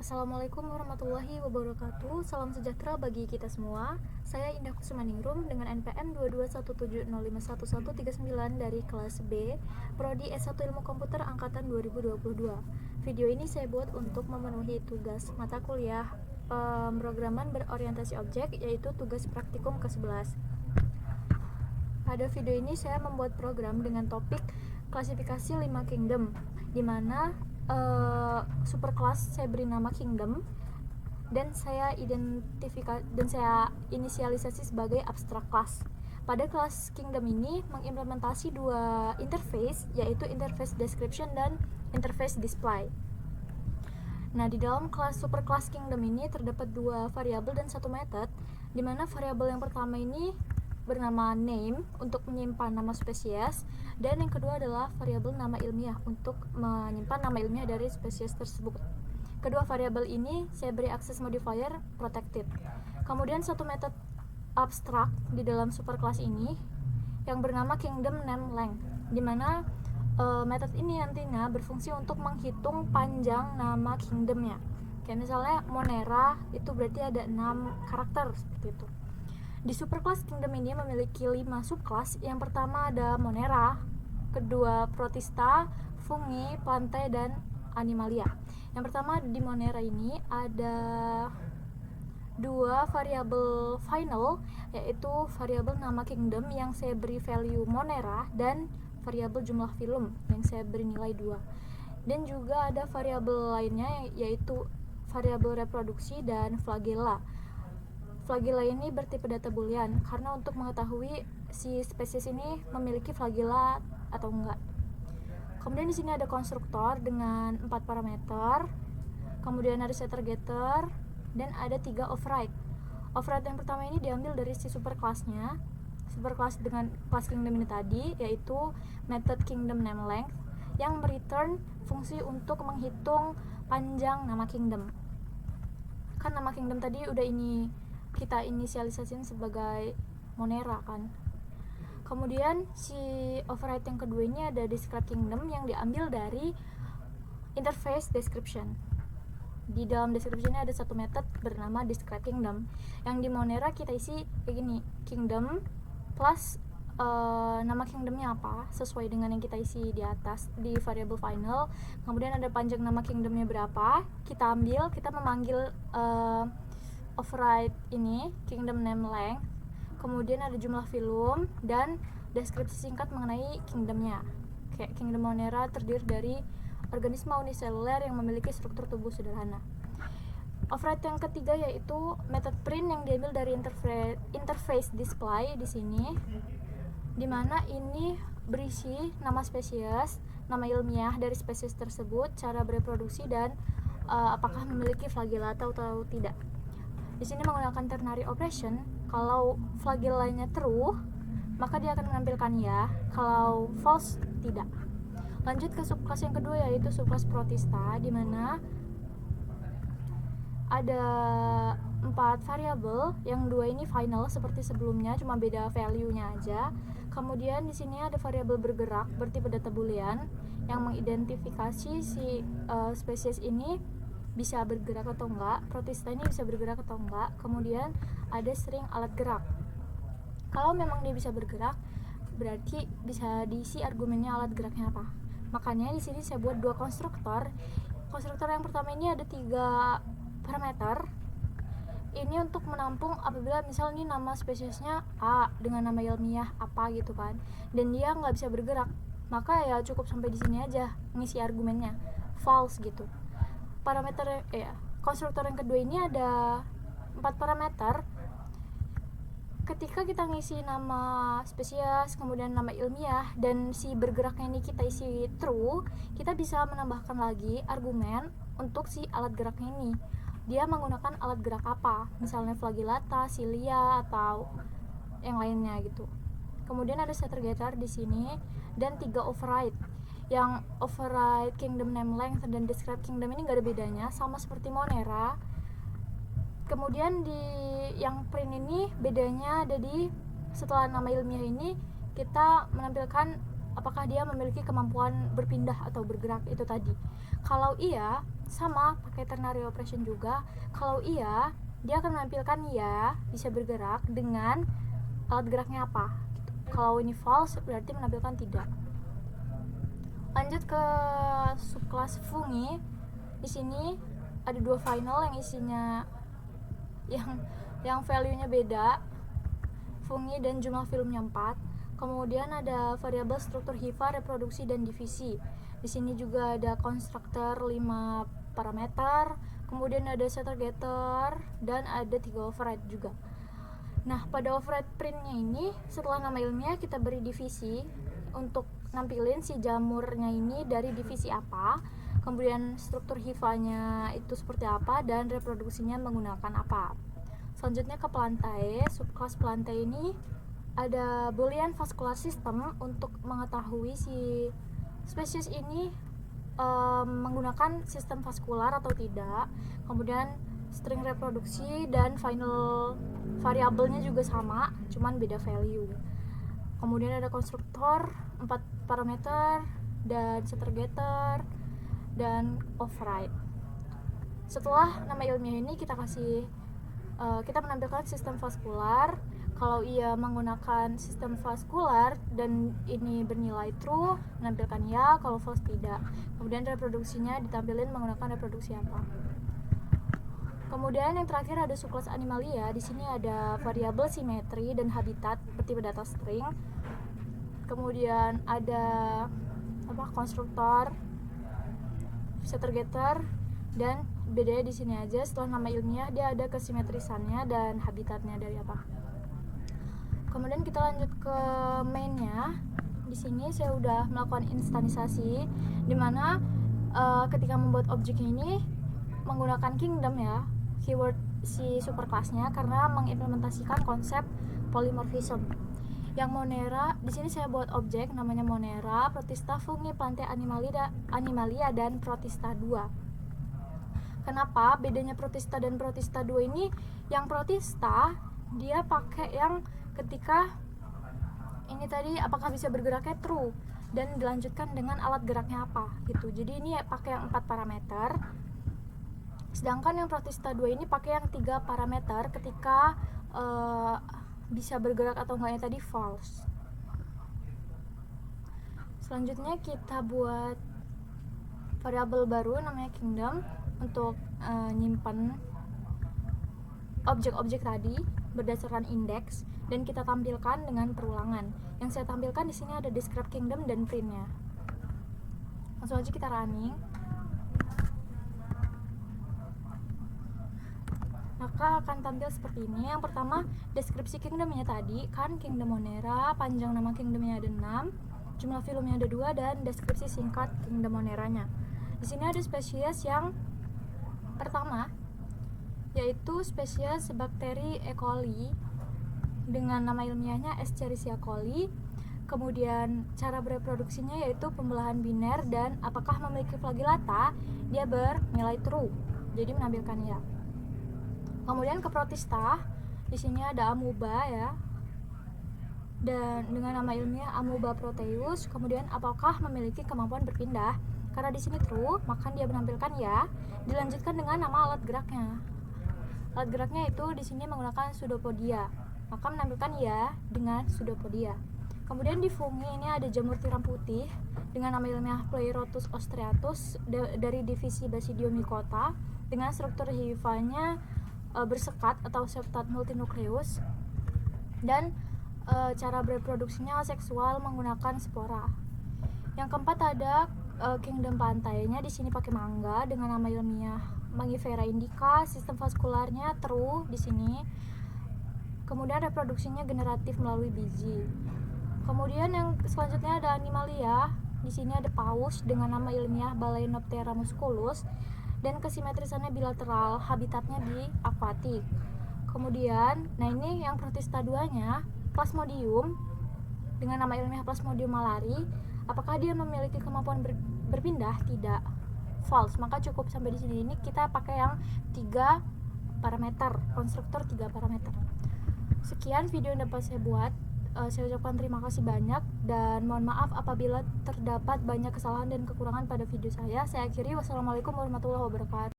Assalamualaikum warahmatullahi wabarakatuh. Salam sejahtera bagi kita semua. Saya Indah Kusumaningrum dengan NPM 22170511139 dari kelas B, Prodi S1 Ilmu Komputer angkatan 2022. Video ini saya buat untuk memenuhi tugas mata kuliah pemrograman berorientasi objek, yaitu tugas praktikum ke-11. Pada video ini saya membuat program dengan topik klasifikasi 5 kingdom, di mana superclass saya beri nama kingdom dan saya inisialisasi sebagai abstract class. Pada kelas kingdom ini mengimplementasi dua interface, yaitu interface description dan interface display. Nah, di dalam kelas superclass kingdom ini terdapat dua variabel dan satu method, di mana variabel yang pertama ini bernama name untuk menyimpan nama spesies, dan yang kedua adalah variabel nama ilmiah untuk menyimpan nama ilmiah dari spesies tersebut. Kedua variabel ini saya beri akses modifier protected. Kemudian satu metode abstrak di dalam superclass ini yang bernama kingdom name length, di mana metode ini nantinya berfungsi untuk menghitung panjang nama kingdomnya. Kayak misalnya Monera itu berarti ada 6 karakter seperti itu. Di superclass kingdom ini memiliki 5 subclass. Yang pertama ada Monera, kedua Protista, Fungi, Plantae, dan Animalia. Yang pertama di Monera ini ada dua variabel final, yaitu variabel nama kingdom yang saya beri value Monera dan variabel jumlah film yang saya beri nilai 2. Dan juga ada variabel lainnya yaitu variabel reproduksi dan flagella. Flagella ini bertipe data boolean karena untuk mengetahui si spesies ini memiliki flagella atau enggak. Kemudian di sini ada konstruktor dengan 4 parameter. Kemudian ada setter getter dan ada 3 override. Override yang pertama ini diambil dari si superclassnya, superclass dengan class kingdom ini tadi, yaitu method kingdom name length yang mereturn fungsi untuk menghitung panjang nama kingdom. Kan nama kingdom tadi udah kita inisialisasiin sebagai Monera kan. Kemudian si override yang kedua ini ada describe kingdom yang diambil dari interface description. Di dalam description ini ada satu method bernama describe kingdom yang di Monera kita isi kayak gini, kingdom plus nama kingdomnya apa sesuai dengan yang kita isi di atas di variable final. Kemudian ada panjang nama kingdomnya berapa, kita ambil, kita memanggil override ini kingdom name length. Kemudian ada jumlah film dan deskripsi singkat mengenai kingdomnya. Kayak kingdom Monera terdiri dari organisme uniseluler yang memiliki struktur tubuh sederhana. Override yang ketiga yaitu method print yang diambil dari interface display di sini, dimana ini berisi nama spesies, nama ilmiah dari spesies tersebut, cara bereproduksi, dan apakah memiliki flagella atau tidak. Di sini menggunakan ternary operation. Kalau flagellanya true, maka dia akan menampilkan ya. Kalau false, tidak. Lanjut ke subclass yang kedua yaitu subclass Protista, di mana ada 4 variabel, yang 2 ini final seperti sebelumnya, cuma beda value-nya aja. Kemudian di sini ada variabel bergerak bertipe data boolean yang mengidentifikasi si spesies ini bisa bergerak atau enggak, Protista ini bisa bergerak atau enggak. Kemudian ada string alat gerak. Kalau memang dia bisa bergerak, berarti bisa diisi argumennya alat geraknya apa. Makanya di sini saya buat 2 konstruktor. Konstruktor yang pertama ini ada 3 parameter. Ini untuk menampung apabila misalnya ini nama spesiesnya A dengan nama ilmiah apa gitu kan, dan dia nggak bisa bergerak, maka ya cukup sampai di sini aja ngisi argumennya false gitu. Konstruktor yang kedua ini ada 4 parameter. Ketika kita ngisi nama spesies, kemudian nama ilmiah, dan si bergeraknya ini kita isi true, kita bisa menambahkan lagi argumen untuk si alat geraknya ini. Dia menggunakan alat gerak apa, misalnya flagellata, cilia, atau yang lainnya gitu. Kemudian ada setter getter di sini dan 3 override. Yang override kingdom name length dan describe kingdom ini gak ada bedanya, sama seperti Monera. Kemudian di yang print ini bedanya ada di setelah nama ilmiah ini kita menampilkan apakah dia memiliki kemampuan berpindah atau bergerak itu tadi. Kalau iya, sama pakai ternary operation juga. Kalau iya, dia akan menampilkan ya bisa bergerak dengan alat geraknya apa gitu. Kalau ini false berarti menampilkan tidak. Lanjut ke subkelas fungi. Di sini ada dua final yang isinya yang value-nya beda, fungi dan jumlah filmnya 4. Kemudian ada variabel struktur hifa, reproduksi dan divisi. Di sini juga ada konstruktor 5 parameter, kemudian ada setter getter dan ada 3 override juga. Nah, pada override printnya ini setelah nama ilmiah kita beri divisi untuk nampilin si jamurnya ini dari divisi apa, kemudian struktur hifanya itu seperti apa, dan reproduksinya menggunakan apa. Selanjutnya ke pelantai. Subkelas pelantai ini ada Boolean vascular system untuk mengetahui si spesies ini menggunakan sistem vaskular atau tidak. Kemudian string reproduksi dan final variabelnya juga sama, cuman beda value. Kemudian ada konstruktor 4 parameter dan setter getter dan override. Setelah nama ilmiah ini kita menampilkan sistem vaskular. Kalau ia menggunakan sistem vaskular dan ini bernilai true, menampilkan ya, kalau false tidak. Kemudian reproduksinya ditampilin menggunakan reproduksi apa. Kemudian yang terakhir ada subkelas animalia. Di sini ada variabel simetri dan habitat seperti data string. Kemudian ada konstruktor, setter getter, dan bedanya di sini aja. Setelah nama ilmiah dia ada kesimetrisannya dan habitatnya dari apa. Kemudian kita lanjut ke mainnya. Di sini saya udah melakukan instansasi, dimana ketika membuat objek ini menggunakan kingdom ya, keyword si superclassnya, karena mengimplementasikan konsep polymorphism. Yang Monera, di sini saya buat objek namanya Monera, Protista, Fungi, Plantae, Animalia dan Protista 2. Kenapa bedanya Protista dan Protista 2 ini? Yang Protista dia pakai yang ketika ini tadi apakah bisa bergeraknya true dan dilanjutkan dengan alat geraknya apa gitu. Jadi ini pakai yang 4 parameter. Sedangkan yang Protista 2 ini pakai yang 3 parameter ketika bisa bergerak atau enggaknya tadi false. Selanjutnya kita buat variabel baru namanya kingdom untuk nyimpan objek-objek tadi berdasarkan indeks, dan kita tampilkan dengan perulangan. Yang saya tampilkan di sini ada describe kingdom dan printnya. Langsung aja kita running. Maka akan tampil seperti ini. Yang pertama, deskripsi kingdomnya tadi kan kingdom Monera, panjang nama kingdomnya ada 6, jumlah filmnya ada 2, dan deskripsi singkat kingdom Moneranya. Di sini ada spesies yang pertama, yaitu spesies bakteri E. coli dengan nama ilmiahnya Escherichia coli. Kemudian cara bereproduksinya yaitu pembelahan biner, dan apakah memiliki flagellata, dia bernilai true, jadi menampilkan ya. Kemudian ke Protista, di sini ada amuba ya, dan dengan nama ilmiah Amuba proteus. Kemudian apakah memiliki kemampuan berpindah? Karena di sini true, maka dia menampilkan ya. Dilanjutkan dengan nama alat geraknya. Alat geraknya itu di sini menggunakan pseudopodia, maka menampilkan ya dengan pseudopodia. Kemudian di fungi ini ada jamur tiram putih dengan nama ilmiah Pleurotus ostreatus dari divisi Basidiomycota dengan struktur hifanya bersekat atau septat multinukleus, dan cara bereproduksinya seksual menggunakan spora. Yang keempat ada kingdom pantainya, di sini pakai mangga dengan nama ilmiah Mangifera indica, sistem vaskularnya true di sini. Kemudian reproduksinya generatif melalui biji. Kemudian yang selanjutnya ada animalia. Di sini ada paus dengan nama ilmiah Balaenoptera musculus dan kesimetrisannya bilateral, habitatnya di akuatik. Kemudian, nah ini yang Protista 2-nya, Plasmodium dengan nama ilmiah Plasmodium malari. Apakah dia memiliki kemampuan berpindah? Tidak. False. Maka cukup sampai di sini. Ini kita pakai yang 3 parameter, konstruktor 3 parameter. Sekian video yang dapat saya buat. Saya ucapkan terima kasih banyak dan mohon maaf apabila terdapat banyak kesalahan dan kekurangan pada video saya. Saya akhiri, wassalamualaikum warahmatullahi wabarakatuh.